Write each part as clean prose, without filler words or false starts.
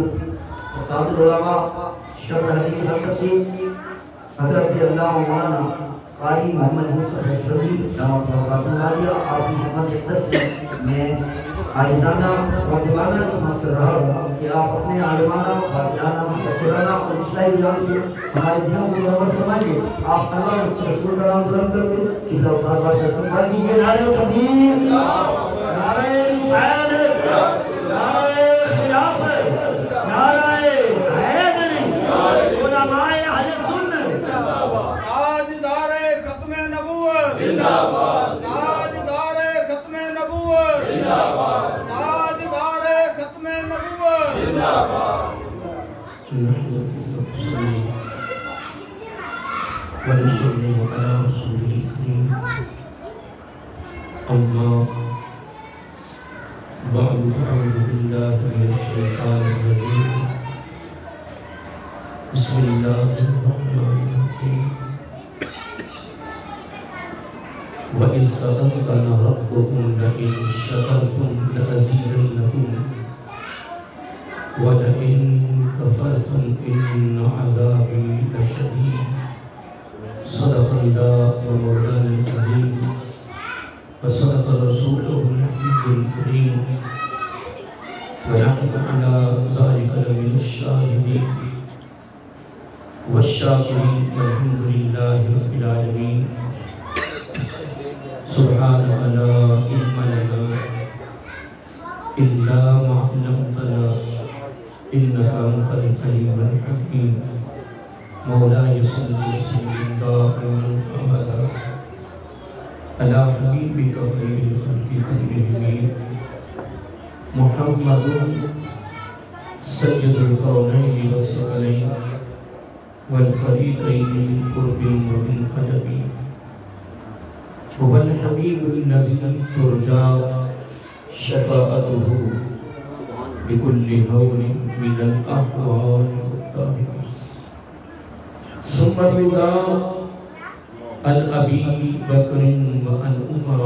استاد العلماء شرح حدیث القدسی حضرت اللہ مولانا قاری محمد مصطفی اشرفی دعوت برکاتہ عالیہ آپ کی خدمت اقدس میں عاجزانہ و دیوانہ نماز کر رہا ہوں کہ آپ اپنے عالمانہ فاضلانہ مفسرانہ اور اصلاحی بیان سے ہمارے دلوں کو منور فرمائیے۔ آپ اللہ اور اس کے رسول کا نام بلند کر کے قبلہ و خاص کا استقبال کیجیے۔ نعرہ تکبیر، نعرہ رسالت، نعرہ خلافت، نعرہ حیدری، علماء اہل سنت تاجدار ختم نبوت زندہ باد، تاجدار ختم نبوت زندہ باد، تاجدار ختم نبوت زندہ باد۔ ونصلي على رسوله الكريم أما بعد فأعوذ بالله من الشيطان الرجيم بسم الله الرحمن الرحيم وإذ تأذن ربكم لئن شكرتم لأزيدنكم ولئن كفرتم إن عذابي لشديد صدق الله مولانا العظيم وصدق رسوله النبي الكريم ونحن على ذلك لمن الشاهدين والشاكرين والحمد لله رب العالمين سبحانك لا علم لنا إلا ما علمتنا إنك أنت العليم الحكيم مولاي صل وسلم دائما أبدا على حبيبك خير الخلق كلهم محمد سيد الكونين والثقلين والفريقين من قرب ومن قدم هو الحبيب الذي ترجى شفاعته بكل هول من الأحوال والطاهرين ثم الرضا عن أبي بكر وعن عمر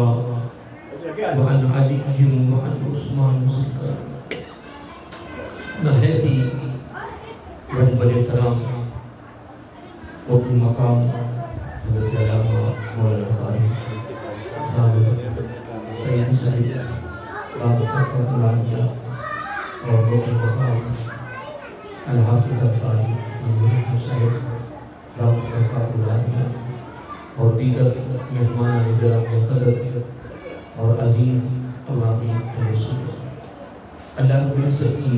وعن علي وعن عثمان نہایتی رحمت کرام اور مقام حضرت علامہ مولانا قاری سید سعید رابطہ قرآن اور مقام الحافظ القاری صاحب رابطہ قرآن اور دیگر مہمان کرام قدر اور عظیم عوامی رسول اللہ رب العزت کی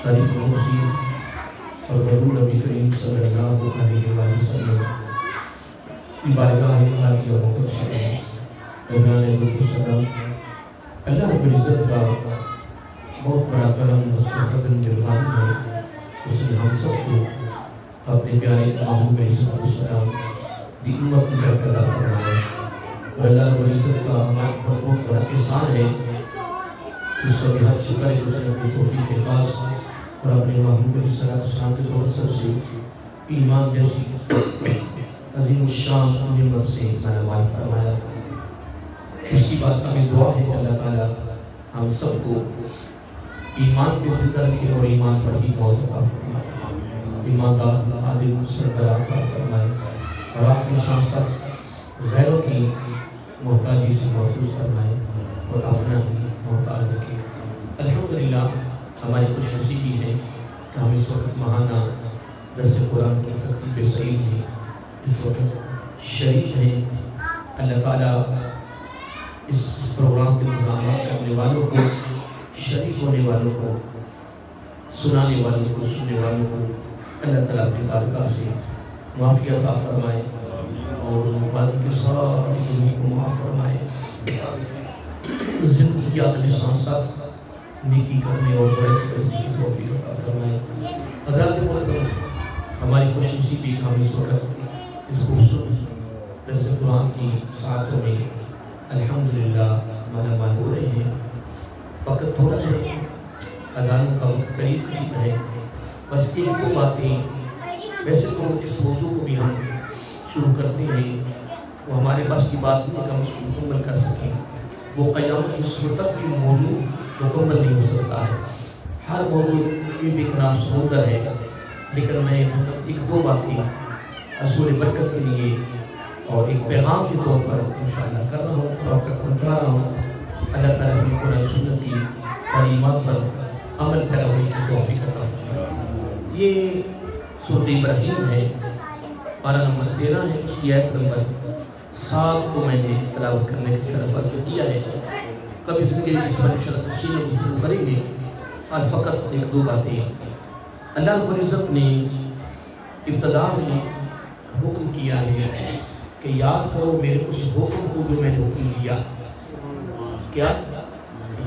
تعریف و توصیف اور حضور نبی کریم صلی اللہ علیہ وسلم کی بارگاہ عالیہ و مقدس میں دوران السلام اللہ رب العزت کا بہت بڑا کرم مستفد مہربانی ہے۔ اس نے ہم سب کو اپنے پیارے محبوب علیہ السلام دی امت میں پیدا فرمایا اور اللہ رب العزت کا ہمارے پر بہت بڑا احسان ہے۔ اس کا بھی حد شکر ہے کہ اس نے اپنی توفیق کے خاص اور اپنے محبوب علیہ السلام کے توسط سے ایمان جیسی عظیم الشان نعمت سے مالامال فرمایا۔ اس کی بات کا میں دعا ہے کہ اللہ تعالیٰ ہم سب کو ایمان پہ زندہ رکھے اور ایمان پر ہی موت عطا فرمائے، ایماندار عادل سربراہ عطا فرمائے اور آخری سانس تک غیروں کی محتاجی سے محفوظ فرمائے اور اپنا ہی محتاج رکھے۔ الحمدللہ ہماری خوش نصیبی ہے کہ ہم اس وقت ماہانہ درس قرآن کی تقریب سعید میں اس وقت شریک ہیں۔ اللہ تعالیٰ اس پروگرام کے انتظامات کرنے والوں کو، شریک ہونے والوں کو، سنانے والوں کو، سننے والوں کو اللہ تعالیٰ کی بارگاہ سے معافی عطا فرمائے اور بعد کے سارے گناہوں کو معاف فرمائے۔ زندگی کی آخری سانس تک نیکی کرنے اور برائیوں سے بچنے کی توفیق عطا فرمائے۔ حضرات محترم، ہماری خوش نصیبی کہ ہم اس وقت اس خوبصورت درس قرآن کی ساعتوں میں الحمدللہ مالامال ہو رہے ہیں۔ وقت تھوڑا ہے، اذانوں کا وقت قریب ہے، بس ایک دو باتیں ویسے تو اس موضوع کو بھی ہم شروع کرتے ہیں، وہ ہمارے پاس کی بات نہیں کہ ہم اس کو مکمل کر سکیں، وہ قیامت کی صبح تک بھی موضوع مکمل نہیں ہو سکتا ہے۔ ہر موضوع یہ بھی اتنا سمندر ہے، لیکن میں فقط ایک دو باتیں حصول برکت کے لیے اور ایک پیغام کے طور پر انشاءاللہ کر رہا ہوں اور پہنچا رہا ہوں۔ اللہ تعالیٰ ہمیں قرآن سنت کی تعلیمات پر عمل پیرا ہونے کی توفیق عطا فرمائے۔ یہ سورۃ ابراہیم ہے، پارہ نمبر 13 ہے، اس کی آیت نمبر 7 کو میں نے تلاوت کرنے کا شرف حاصل کیا ہے۔ کبھی زندگی کی اس پر انشاءاللہ تفصیل گفتگو کریں گے، اور فقط ایک دو باتیں۔ اللہ رب العزت نے ابتدا میں حکم کیا ہے کہ یاد کرو میرے اس حکم کو جو میں نے حکم دیا۔ کیا؟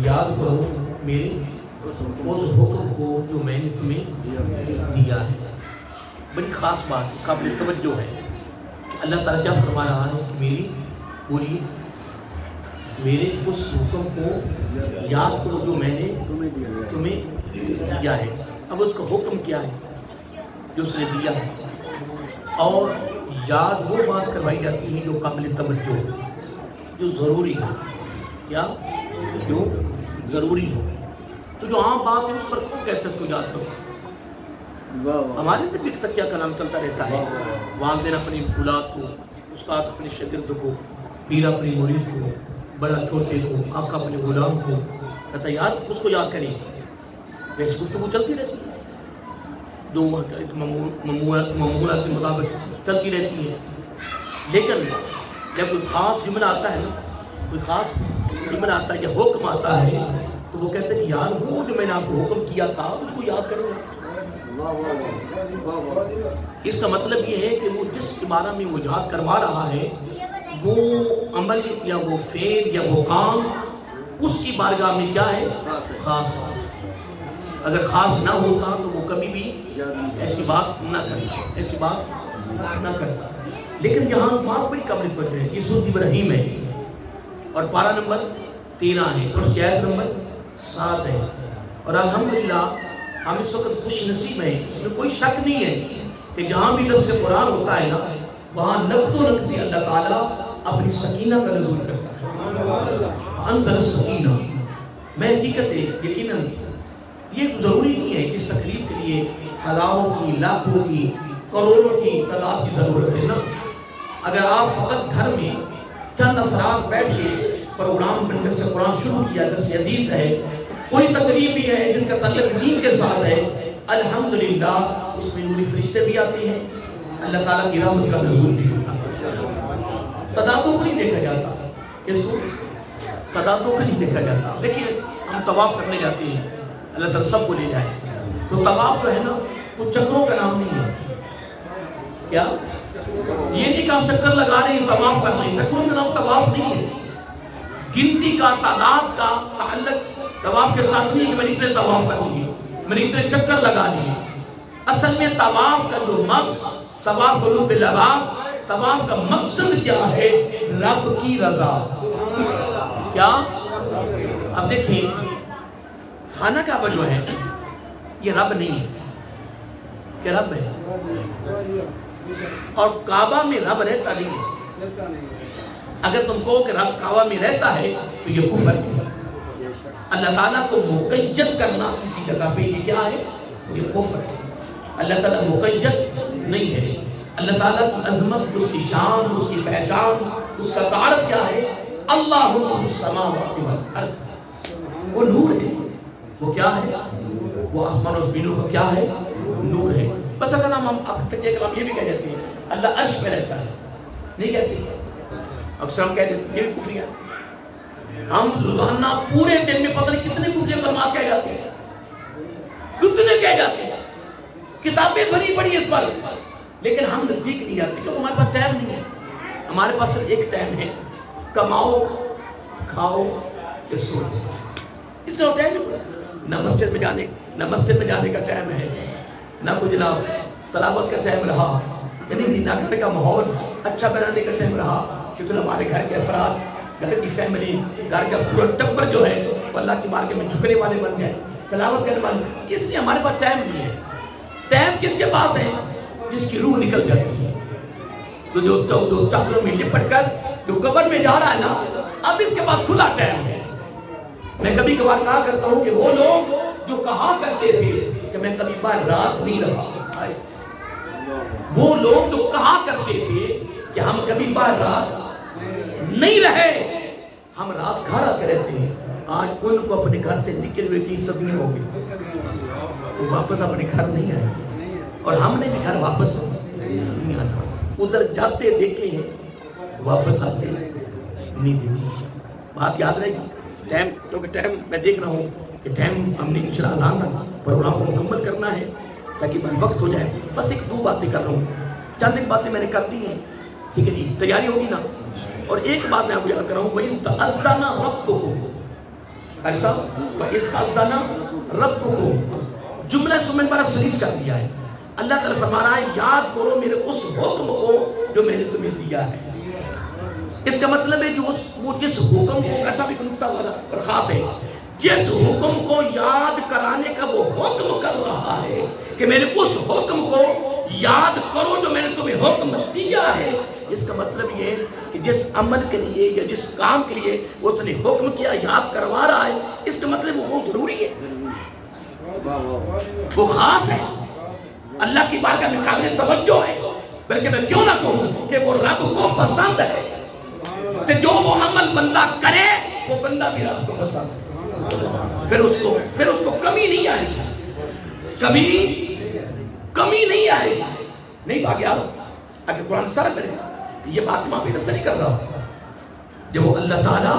یاد کرو میرے اس حکم کو جو میں نے تمہیں دیا ہے۔ بڑی خاص بات قابل توجہ ہے کہ اللہ تعالیٰ کیا فرما رہا ہے کہ میری پوری میرے اس حکم کو یاد کرو جو میں نے تمہیں دیا ہے۔ اب اس کا حکم کیا ہے جو اس نے دیا ہے، اور یاد وہ بات کروائی جاتی ہے جو قابل توجہ ہو، جو ضروری ہے، یا جو ضروری ہو۔ تو جو عام بات ہے اس پر کون کہتا ہے اس کو یاد کرو؟ ہمارے اندر بھی تکیہ کلام چلتا رہتا ہے، والدین اپنی اولاد کو، استاد اپنے شاگرد کو، پیر اپنی مرید کو، بڑا چھوٹے کو، آقا اپنے غلام کو کہتا ہے یاد، اس کو یاد کریں۔ ویسے گفتگو چلتی رہتی ہے، جو معمولات کے مطابق چلتی رہتی ہے، لیکن جب کوئی خاص جملہ آتا ہے نا، کوئی خاص جملہ آتا ہے یا حکم آتا ہے، تو وہ کہتے ہیں کہ یار وہ جو میں نے آپ کو حکم کیا تھا اس کو یاد کرو۔ اس کا مطلب یہ ہے کہ وہ جس عبارہ میں وہ یاد کروا رہا ہے، وہ عمل یا وہ فعل یا وہ کام اس کی بارگاہ میں کیا ہے؟ خاص ہے۔ اگر خاص نہ ہوتا تو وہ کبھی بھی ایسی بات نہ کرتا، لیکن یہاں بات بڑی قابل توجہ ہے۔ یہ سورۃ ابراہیم ہے اور پارہ نمبر 13 ہے، اور اس کی آیت نمبر 7 ہے، اور الحمدللہ ہم اس وقت خوش نصیب ہیں، اس میں کوئی شک نہیں ہے کہ جہاں بھی لفظ قرآن ہوتا ہے نا، وہاں نقد و نقدی اللہ تعالیٰ اپنی سکینہ کا نزول کرتا ہے۔ انزل السکینہ، میں حقیقت ہے یقیناً یہ ضروری نہیں ہے کہ اس تقریب کے لیے ہزاروں کی، لاکھوں کی، کروڑوں کی تعداد کی ضرورت ہے نا۔ اگر آپ فقط گھر میں چند افراد بیٹھ کے پروگرام بن سے قرآن شروع کیا، درس حدیث ہے، کوئی تقریب بھی ہے جس کا تعلق دین کے ساتھ ہے، الحمدللہ اس میں نوری فرشتے بھی آتے ہیں، اللہ تعالیٰ کی رحمت کا نزول بھی ہوتا ہے۔ تعدادوں کو نہیں دیکھا جاتا، اس کو تعدادوں کو نہیں دیکھا جاتا۔ دیکھیے ہم طواف کرنے جاتے ہیں، اللہ تعالیٰ سب کو لے جائے، تو طواف جو ہے نا وہ چکروں کا نام نہیں ہے۔ کیا یہ نہیں کہ ہم چکر لگا رہے ہیں طواف کر رہے ہیں، چکروں کا نام طواف نہیں ہے۔ گنتی کا، تعداد کا تعلق طواف کے ساتھ نہیں ہے کہ میں نے اتنے طواف کر لیے، میں نے اتنے چکر لگا لیے۔ اصل میں طواف کا جو مقصد، طواف قلوب باللباب، طواف کا مقصد کیا ہے؟ رب کی رضا۔ کیا؟ اب دیکھیں خانہ کعبہ جو ہے یہ رب نہیں ہے، کہ رب ہے، اور کعبہ میں رب رہتا نہیں ہے۔ اگر تم کہو کہ رب کعبہ میں رہتا ہے تو یہ کفر ہے۔ اللہ تعالیٰ کو مقید کرنا کسی جگہ پہ یہ کیا ہے؟ یہ کفر ہے۔ اللہ تعالیٰ مقید نہیں ہے۔ اللہ تعالیٰ کی عظمت، اس کی شان، اس کی پہچان، اس کا تعارف کیا ہے؟ اللہ نور السماوات والارض، وہ نور ہے۔ وہ کیا ہے؟ وہ آسمان و زمینوں کا کیا ہے؟ نور ہے۔ بس اگر ہم اب تک یہ کلام یہ بھی کہہ جاتے ہیں اللہ عرش پہ رہتا ہے، نہیں کہتے، اکثر ہم کہہ دیتے ہیں، یہ بھی کفریہ۔ ہم روزانہ پورے دن میں پتہ نہیں کتنے کفریہ کلمات کہہ جاتے ہیں، کتنے کہہ جاتے ہیں، کتابیں بھری پڑی اس پر، لیکن ہم نزدیک نہیں جاتے کیونکہ ہمارے پاس ٹائم نہیں ہے۔ ہمارے پاس صرف ایک ٹائم ہے، کماؤ، کھاؤ، تو سو جاؤ۔ اس کا ٹائم نہ مسجد میں جانے کا ٹائم ہے، نہ کوئی جناب تلاوت کا ٹائم رہا، یعنی نہ گھر کا ماحول اچھا بنانے کا ٹائم رہا، کیونکہ ہمارے گھر کے افراد، گھر کی فیملی، گھر کا پورا ٹبر جو ہے وہ اللہ کی بارگاہ میں جھکنے والے بن گئے، تلاوت کرنے والے۔ اس لیے ہمارے پاس ٹائم نہیں ہے۔ ٹائم کس کے پاس ہے؟ جس کی روح نکل جاتی ہے، تو جو چادروں میں لپٹ کر جو قبر میں جا رہا ہے نا، اب اس کے پاس کھلا ٹائم ہے۔ میں کبھی کبھار کہا کرتا ہوں کہ وہ لوگ جو کہا کرتے تھے کہ میں کبھی بار رات نہیں رہا، وہ لوگ جو کہا کرتے تھے کہ ہم کبھی بار رات نہیں رہے، ہم رات گھر آتے رہتے ہیں، آج ان کو اپنے گھر سے نکل ہوئے کی صدیاں ہو گئی، وہ واپس اپنے گھر نہیں آئے، اور ہم نے بھی گھر واپس نہیں آنا، ادھر جاتے دیکھے ہیں واپس آتے نہیں دیکھے۔ بات یاد رہے گی، ٹائم کیونکہ ٹائم میں دیکھ رہا ہوں کہ ٹائم ہم نے انشاءاللہ اذان تک پروگرام کو مکمل کرنا ہے تاکہ بر وقت ہو جائے۔ بس ایک دو باتیں کر رہا ہوں، چند ایک باتیں میں نے کر دی ہیں، ٹھیک ہے جی، تیاری ہوگی نا؟ اور ایک بات میں آپ کو یاد کر رہا ہوں، وَإِسْتَأَذَّنَ رَبُّكُمْ، ایسا وَإِسْتَأَذَّنَ رَبُّكُمْ، جملہ اس کو میں نے بڑا سلیس کر دیا ہے۔ اللہ تعالیٰ فرما رہا ہے یاد کرو میرے اس حکم کو جو میں نے تمہیں دیا ہے۔ اس کا مطلب ہے جو وہ جس حکم کو، ایسا بھی نکتہ اور خاص ہے، جس حکم کو یاد کرانے کا وہ حکم کر رہا ہے کہ میں نے اس حکم کو یاد کرو جو میں نے تمہیں حکم دیا ہے، اس کا مطلب یہ کہ جس عمل کے لیے یا جس کام کے لیے وہ اس نے حکم کیا یاد کروا رہا ہے، اس کا مطلب وہ بہت ضروری ہے، وہ خاص ہے، اللہ کی بارگاہ میں قابل توجہ ہے، بلکہ میں کیوں نہ کہوں کہ وہ رب کو پسند ہے، کہ جو وہ عمل بندہ کرے وہ بندہ بھی رب کو پسند ہے، پھر اس کو کمی نہیں آئے گی، کمی نہیں آئے گی، نہیں تو آگے قرآن سارا کرے گا۔ یہ بات میں بھی نہیں کر رہا، جب وہ اللہ تعالیٰ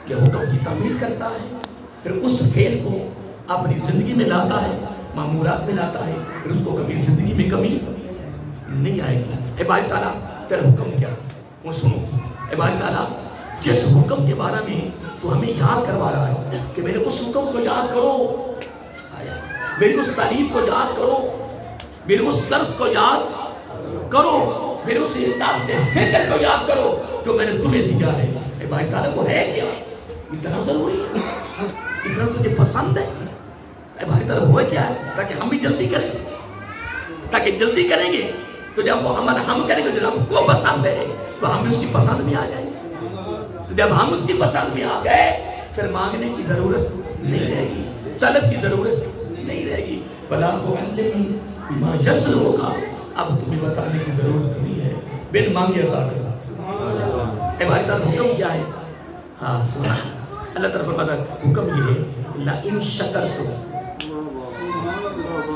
کے حکم کی تعمیل کرتا ہے پھر اس فعل کو اپنی زندگی میں لاتا ہے، معمولات میں لاتا ہے، پھر اس کو کبھی زندگی میں کمی نہیں آئے گی۔ اے باری تعالیٰ تیرا حکم کیا؟ وہ سنو، اے باری تعالیٰ جس حکم کے بارے میں تو ہمیں یاد کروا رہا ہے کہ میرے اس حکم کو یاد کرو، میری اس تعلیم کو یاد کرو، میرے اس درس کو یاد کرو، میرے اس دعوت فکر کو یاد کرو جو میں نے تمہیں دیا ہے۔ اے باری تعالیٰ وہ ہے کیا؟ اتنا ضروری ہے، اتنا تجھے پسند ہے؟ اے باری تعالیٰ وہ ہے کیا ہے؟ تاکہ ہم بھی جلدی کریں، تاکہ جلدی کریں گے تو جب وہ عمل ہم کریں گے جو رب کو پسند ہے تو ہم بھی اس کی پسند میں آ جائیں گے، تو جب ہم اس کی پسند میں آ گئے پھر مانگنے کی ضرورت نہیں رہے گی، طلب کی ضرورت نہیں رہے گی۔ بلا معلم بما یسر ہوگا، اب تمہیں بتانے کی ضرورت نہیں ہے، بن مانگے عطا کرنا۔ اے باری تعالیٰ حکم کیا ہے؟ ہاں سنا اللہ تعالیٰ فرماتا ہے حکم یہ ہے لَإِن شَكَرْتُمْ،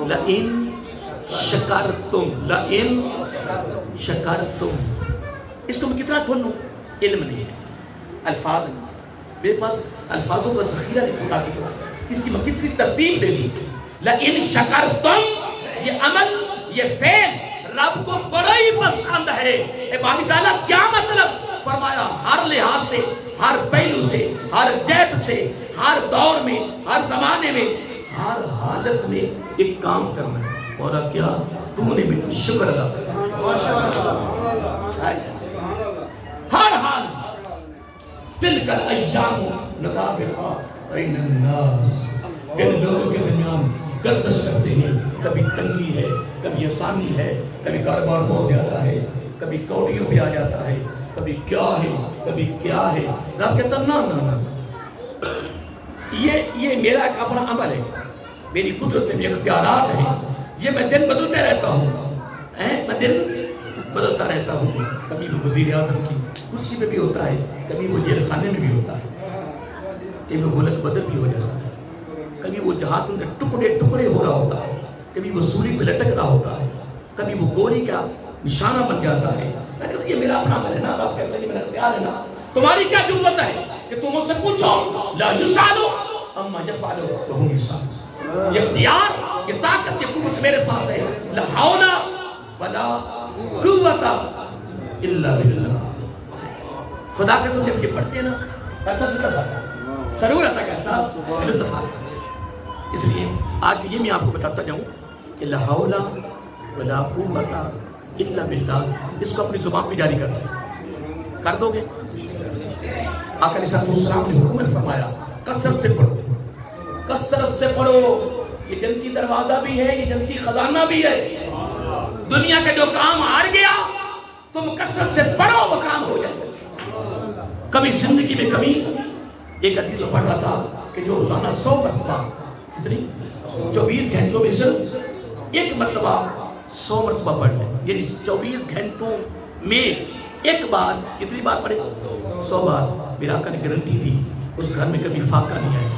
لَإِن شَكَرْتُمْ، لَإِن شَكَرْتُمْ، اس کو میں کتنا کھول لوں؟ علم نہیں ہے، الفاظ نہیں، میرے پاس الفاظوں کا ذخیرہ نہیں ہوتا کہ اس کی میں کتنی ترتیب دے لوں۔ لَإِن شَكَرْتُمْ، یہ عمل، یہ فعل رب کو بڑا ہی پسند ہے۔ اے باری تعالیٰ کیا مطلب؟ فرمایا ہر لحاظ سے، ہر پہلو سے، ہر جہت سے، ہر دور میں، ہر زمانے میں، ہر حالت میں ایک کام کرنا ہے، مولا کیا تو نے میرا شکر ادا کرنا، ہر حال تلک الایام نداولھا بین الناس، جن لوگوں کے درمیان گردش کرتے ہیں، کبھی تنگی ہے، کبھی آسانی ہے، کبھی کاروبار بہت زیادہ ہے، کبھی کوڑیوں پہ آ جاتا ہے، کبھی کیا ہے، کبھی کیا ہے، رب کہتا نا نا نا، یہ میرا ایک اپنا عمل ہے، میری قدرت ہے، میرے اختیارات ہیں، یہ میں دن بدلتے رہتا ہوں، میں دن بدلتا رہتا ہوں، کبھی وہ وزیر اعظم کی کرسی پہ بھی ہوتا ہے، کبھی وہ جیل خانے میں بھی ہوتا ہے، کبھی وہ ملک بدل بھی ہو جاتا ہے، کبھی وہ جہاز کے اندر ٹکڑے ٹکڑے ہو رہا ہوتا ہے، کبھی وہ سولی پہ لٹک رہا ہوتا ہے، کبھی وہ گولی کا نشانہ بن جاتا ہے۔ میں کہتا یہ میرا اپنا عمل ہے نا، آپ کہتے ہیں یہ میرا اختیار ہے نا، تمہاری کیا ضرورت ہے کہ تم مجھ سے پوچھو لا یسالو اما یفعلو وہم یسالون، یہ اختیار، یہ طاقت، یہ قوت میرے پاس ہے، لا حول ولا قوت الا باللہ۔ خدا کے سمجھے مجھے پڑھتے ہیں نا ایسا لطف آتا ہے، سرور آتا ہے، ایسا لطف آتا ہے۔ اس لیے آج یہ میں آپ کو بتاتا جاؤں کہ لا حول ولا قوت الا باللہ، اس کو اپنی زبان پہ جاری کر دو گے؟ آقا علیہ السلام نے حکم فرمایا کثرت سے پڑھو، کثرت سے پڑھو، یہ جنتی دروازہ بھی ہے، یہ جنتی خزانہ بھی ہے، دنیا کا جو کام ہار گیا تم کثرت سے پڑھو وہ کام ہو جائے گا۔ کبھی زندگی میں کبھی ایک حدیث میں پڑھ رہا تھا کہ جو روزانہ 100 مرتبہ کتنی 24 گھنٹوں میں صرف ایک مرتبہ 100 مرتبہ پڑھ لیں، یعنی 24 گھنٹوں میں ایک بار کتنی بار پڑھے 100 بار. میرا آقا نے گارنٹی دی اس گھر میں کبھی فاقہ نہیں آئے،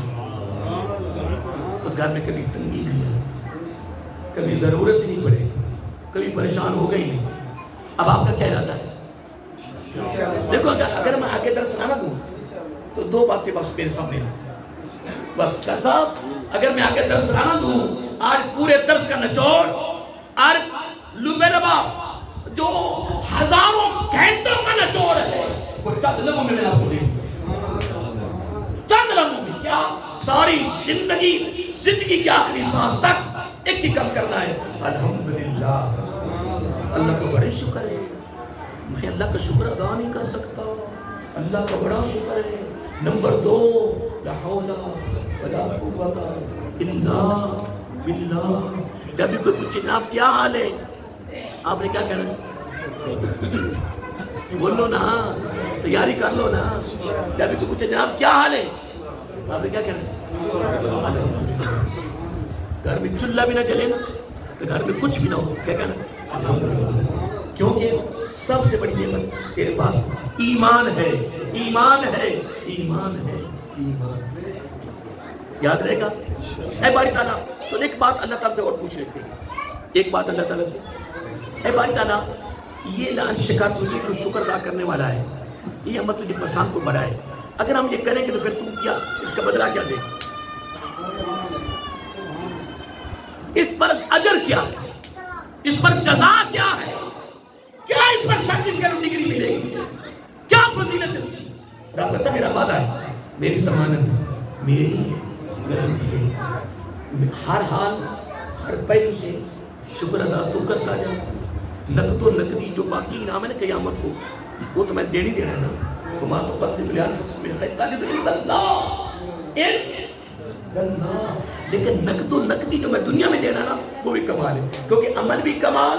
اس گھر میں کبھی تنگی نہیں آئے، کبھی ضرورت ہی نہیں پڑے، کبھی پریشان ہو گئی نہیں. اب آپ کا کیا ارادہ ہے؟ دیکھو اگر میں آگے درس نہ دوں تو 2 باتیں بس میرے سامنے بس صاحب، اگر میں آگے درس نہ دوں، آج پورے درس کا نچوڑ اور لبنبا جو ہزاروں گھنٹوں کا نچوڑ ہے وہ چند لمحوں میں آپ کو دے دوں. چند لمحوں میں کیا ساری زندگی کی آخری سانس تک ایک ہی کام کرنا ہے. الحمدللہ، اللہ کا بڑے شکر ہے، میں اللہ کا شکر ادا نہیں کر سکتا، اللہ کا بڑا شکر ہے. نمبر 2، لا حول ولا قوت الا باللہ. جب بھی کوئی پوچھے جناب کیا حال ہے، آپ نے کیا کہنا ہے؟ بولو نا، تیاری کر لو نا. جب بھی کوئی پوچھے جناب کیا حال ہے، آپ نے کیا کہنا ہے؟ گھر میں چولہا بھی نہ جلے نا تو گھر میں کچھ بھی نہ ہو، کیا کہنا ہے؟ کیونکہ سب سے بڑی نعمت تیرے پاس ایمان ہے، ایمان ہے، ایمان ہے، ایمان. یاد رہے گا؟ اے باری تعالیٰ، تو ایک بات اللہ تعالیٰ سے اور پوچھ لیتے ہیں، ایک بات اللہ تعالیٰ سے. اے باری تعالیٰ، یہ لعن شکر تجھے تو شکر ادا کرنے والا ہے، یہ عمل تجھے پسند کو بڑھائے. اگر ہم یہ کریں گے تو پھر تم کیا اس کا بدلہ کیا دے؟ اس پر اجر کیا ہے؟ اس پر جزا کیا ہے؟ کیا اس پر سرٹیفکیٹ اور ڈگری ملے گی؟ کیا فضیلت اس کی؟ رب میرا وعدہ ہے، میری ضمانت ہے، میری گارنٹی ہے. ہر حال ہر پہلو سے شکر ادا تو کرتا جاؤ. نقد و نقدی جو باقی انعام ہے نا قیامت کو، وہ تو میں دینا ہی دینا ہے نا. وما تقدم لأنفسكم من خير تجدوه عند الله، عند اللہ. لیکن نقد و نقدی جو میں دنیا میں دینا نا وہ بھی کمال ہے، کیونکہ عمل بھی کمال،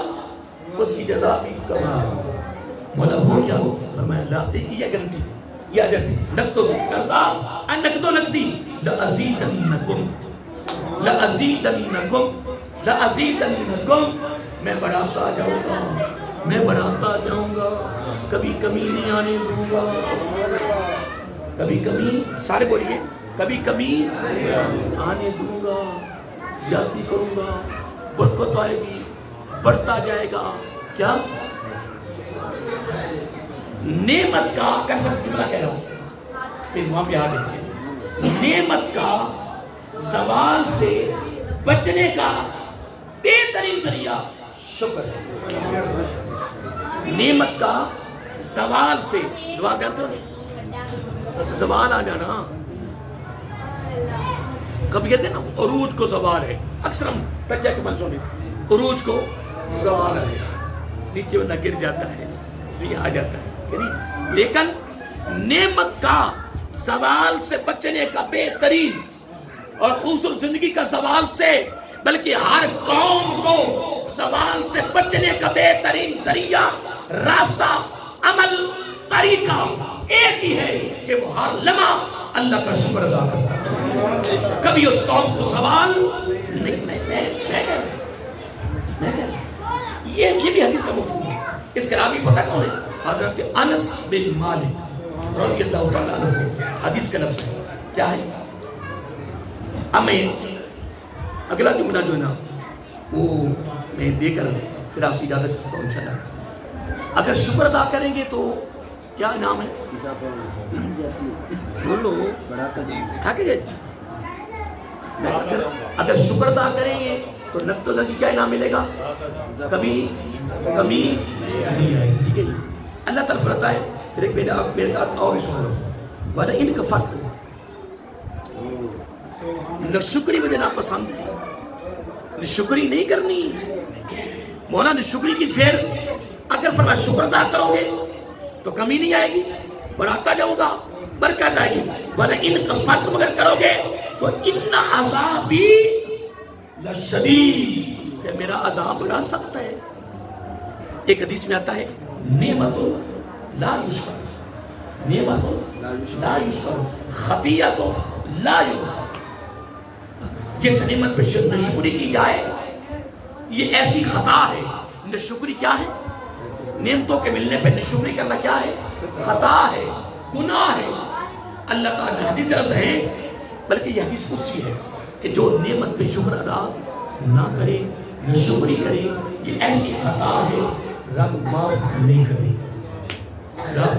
اس کی جزا بھی کمال. مولا وہ کیا ہو فرمایا لا، یہ گارنٹی، یہ اجر ہے. نقد و نقد و نقدی لأزیدنکم، لأزیدنکم، لأزیدنکم. میں بڑھاتا جاؤں گا، میں بڑھاتا جاؤں گا، کبھی کمی نہیں آنے دوں گا. کبھی کمی، سارے بولیے، کبھی کمی آنے دوں گا. زیادتی کروں گا، برکت آئے گی، بڑھتا جائے گا. کیا نعمت کا، کیسا جملہ کہہ رہا ہوں پھر وہاں پہ آ گئے. نعمت کا زوال سے بچنے کا بہترین ذریعہ شکر ہے. نعمت کا زوال سے، زوال کہتے ہو زوال آ جانا، کبھی کہتے ہیں نا عروج کو زوال ہے. اکثر ہم تجا کے منصوں میں عروج کو زوال ہے، نیچے بندہ گر جاتا ہے، پھر آ جاتا ہے. لیکن نعمت کا زوال سے بچنے کا بہترین اور خوبصورت زندگی کا زوال سے، بلکہ ہر قوم کو زوال سے بچنے کا بہترین ذریعہ، راستہ، عمل، طریقہ ایک ہی ہے کہ وہ ہر لمحہ اللہ کا شکر ادا کرتا ہے. کبھی اس قوم کو زوال نہیں. یہ بھی حدیث کا مفہوم ہے. اس کے راوی پتہ کون ہے؟ حضرت انس بن مالک رضی اللہ تعالیٰ عنہ. حدیث کا لفظ ہے کیا ہے؟ اب میں اگلا جملہ جو ہے نا وہ میں دے کر پھر آپ سے اجازت چاہتا ہوں انشاءاللہ. اگر شکر ادا کریں گے تو کیا انعام ہے؟ بولو کھا کے جائے. اگر شکر ادا کریں گے تو نقد و نقدی کیا انعام ملے گا؟ کبھی کمی نہیں آئے. ٹھیک ہے جی. اللہ تعالیٰ فرماتا ہے پھر ایک میرے ساتھ اور بھی سن لو، والا ان کا فرق نہ شکری مجھے ناپسند ہے، نہ شکری نہیں کرنی. مولا نے شکری کی پھر اگر فرمایا شکر ادا کرو گے تو کمی نہیں آئے گی، بڑھاتا جاؤں گا، برکت آئے گی. والا ان کا فرق مگر کرو گے تو ان عذابی لشدید، کہ میرا عذاب بڑا سخت ہے. ایک حدیث میں آتا ہے نعمت لا یشکر، نعمت لا یشکر، خطیئت لا یغفر. جس نعمت پہ ناشکری کی جائے یہ ایسی خطا ہے. ناشکری کیا ہے؟ نعمتوں کے ملنے پہ ناشکری کرنا کیا ہے؟ خطا ہے، گناہ ہے. اللہ تعالیٰ حدیث طرف ہے، بلکہ یہ حدیث قدسی ہے کہ جو نعمت پہ شکر ادا نہ کرے، ناشکری کرے، یہ ایسی خطا ہے رب معاف نہیں کرے. رب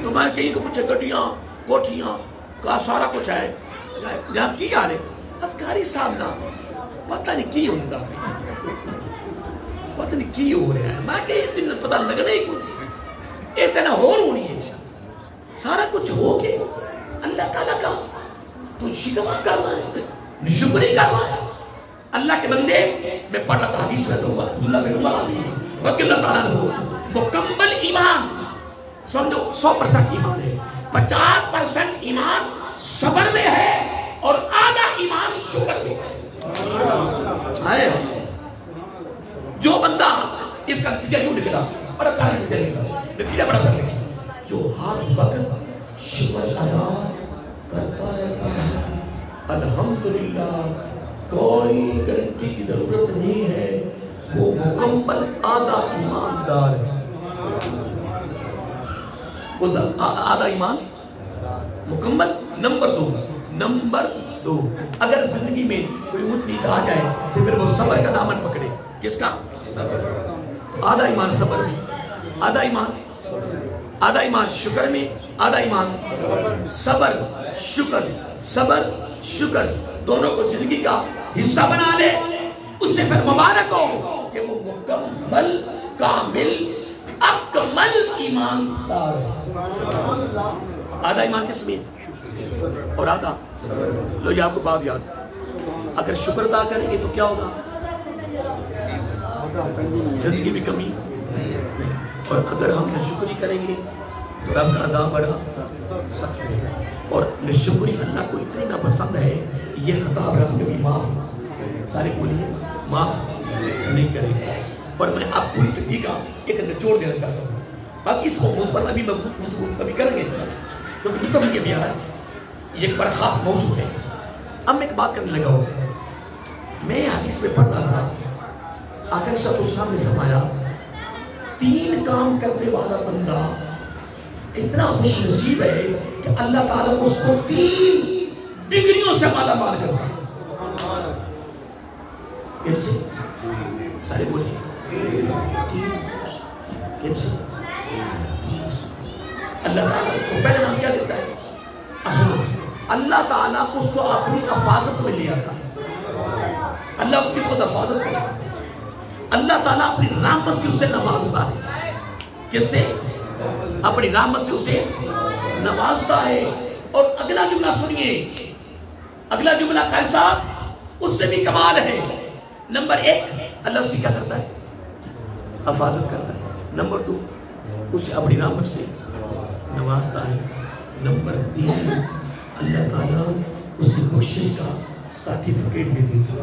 تو میں کہیں کو پوچھے گڈیاں کوٹھیاں کا سارا کچھ ہے جہاں کی آ رہے اسکاری صاحب نہ پتہ نہیں کی ہوندہ پتہ نہیں کی ہو رہا ہے. میں کہ دن پتہ لگنا ہی کوئی اتنا ہور ہونی ہے. سارا کچھ ہو کے اللہ تعالیٰ کا تو شکوہ کرنا ہے، نشکری کرنا ہے. اللہ کے بندے میں پڑھ رہا تھا حدیث میں تو عبداللہ بن عمر رضی اللہ تعالیٰ عنہ مکمل ایمان سمجھو 100% ایمان ہے، 50% ایمان صبر میں ہے اور آدھا ایمان شکر میں ہے. جو بندہ اس کا نتیجہ یوں نکلا بڑا کار نتیجہ بڑا کر لگا جو ہر وقت شکر ادا کرتا رہتا ہے. الحمدللہ کوئی گارنٹی کی ضرورت نہیں ہے، وہ مکمل آدھا ایماندار ہے. آدھا ایمان مکمل. نمبر دو اگر زندگی میں کوئی اونچ نیچ آ جائے تو پھر وہ صبر کا دامن پکڑے. کس کا؟ آدھا ایمان صبر میں، آدھا ایمان شکر میں، آدھا ایمان صبر شکر دونوں کو زندگی کا حصہ بنا لے. اس سے پھر مبارک ہو کہ وہ مکمل کامل اکمل ایماندار ہے. آدھا ایمان کس میں اور آدھا لو یہ آپ کو بات یاد. اگر شکر ادا کریں گے تو کیا ہوگا؟ زندگی میں کمی. اور اگر ہم ناشکری کریں گے تو رب کا عذاب بڑا سخت ہے. اور ناشکری اللہ کو اتنی ناپسند ہے کہ یہ خطا رب کبھی معاف سارے بولیے معاف نہیں کرے گا. اور میں آپ پوری تقریب کا ایک نچوڑ دینا چاہتا ہوں. باقی اس موضوع پر ابھی میں کبھی کریں گے کیونکہ یہ تو یہ بھی آ رہا ہے، یہ ایک بڑا خاص موضوع ہے. اب میں ایک بات کرنے لگا ہوں. میں حدیث میں پڑھ رہا تھا آقا صلی اللہ علیہ وسلم نے فرمایا 3 کام کرنے والا بندہ اتنا خوش نصیب ہے کہ اللہ تعالیٰ اس کو 3 ڈگریوں سے مالا مال کرتا ہے. کیسے؟ سارے بولیے کیسے؟ اللہ تعالیٰ اس کو پہلے نام کیا دیتا ہے؟ اللہ تعالیٰ اس کو اپنی حفاظت میں لے آتا ہے. اللہ اپنی خود حفاظت کرتا ہے. اللہ تعالیٰ اپنی رحمت سے اسے نوازتا ہے. کس سے؟ اپنی رحمت سے اسے نوازتا ہے. اور اگلا جملہ سنیے، اگلا جملہ کیسا؟ اس سے بھی کمال ہے. نمبر 1 اللہ اس کی کیا کرتا ہے؟ حفاظت کرتا ہے. نمبر 2 اسے اپنی رحمت سے نوازتا ہے. نمبر 3 اللہ تعالیٰ اسے بخشش کا سرٹیفکیٹ دے دیتا ہے.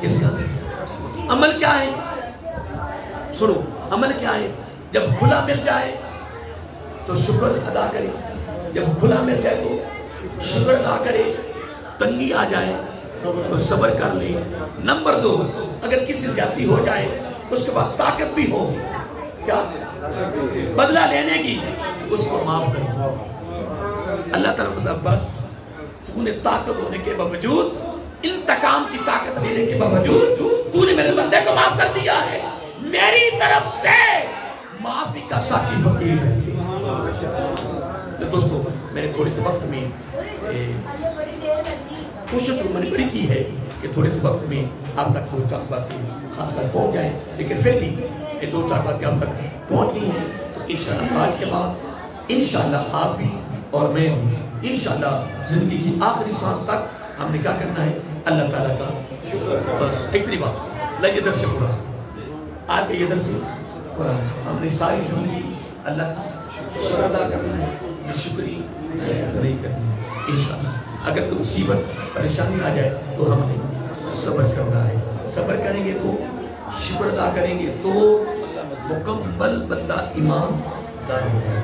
کس کا؟ عمل کیا ہے؟ سنو عمل کیا ہے؟ جب کھلا مل جائے تو شکر ادا کرے. جب کھلا مل جائے تو شکر ادا کرے. تنگی آ جائے تو صبر کر لے. نمبر 2 اگر کسی زیادتی ہو جائے اس کے بعد طاقت بھی ہو کیا بدلہ لینے کی اس کو معاف کرے. اللہ تعالیٰ نے بس تو نے طاقت ہونے کے باوجود، انتقام کی طاقت لینے کے باوجود تو نے میرے بندے کو معاف کر دیا ہے. میری طرف سے معافی کا سرٹیفکیٹ ہے. دوستو میں نے تھوڑے سے وقت میں کوشش میں نے بڑی کی ہے کہ تھوڑے سے وقت میں آپ تک 2-4 باتیں خاص کر پہنچ جائیں، لیکن پھر بھی 2-4 باتیں آپ تک پہنچ گئی ہیں. تو انشاءاللہ آج کے بعد انشاءاللہ آپ بھی اور میں بھی انشاءاللہ زندگی کی آخری سانس تک ہم نے کیا کرنا ہے؟ اللہ تعالیٰ کا شکر. بس اتنی بات. یہ درس سے پورا آج کے یہ درس قرآن ہم نے ساری زندگی اللہ کا شکر ادا کرنا ہے، شکری نہیں کرنی ہے. انشاءاللہ اگر کوئی مصیبت پریشانی آ جائے تو ہم نے صبر کرنا ہے. صبر کریں گے تو شکر ادا کریں گے تو مکمل بندہ ایمان دار ہو جائے.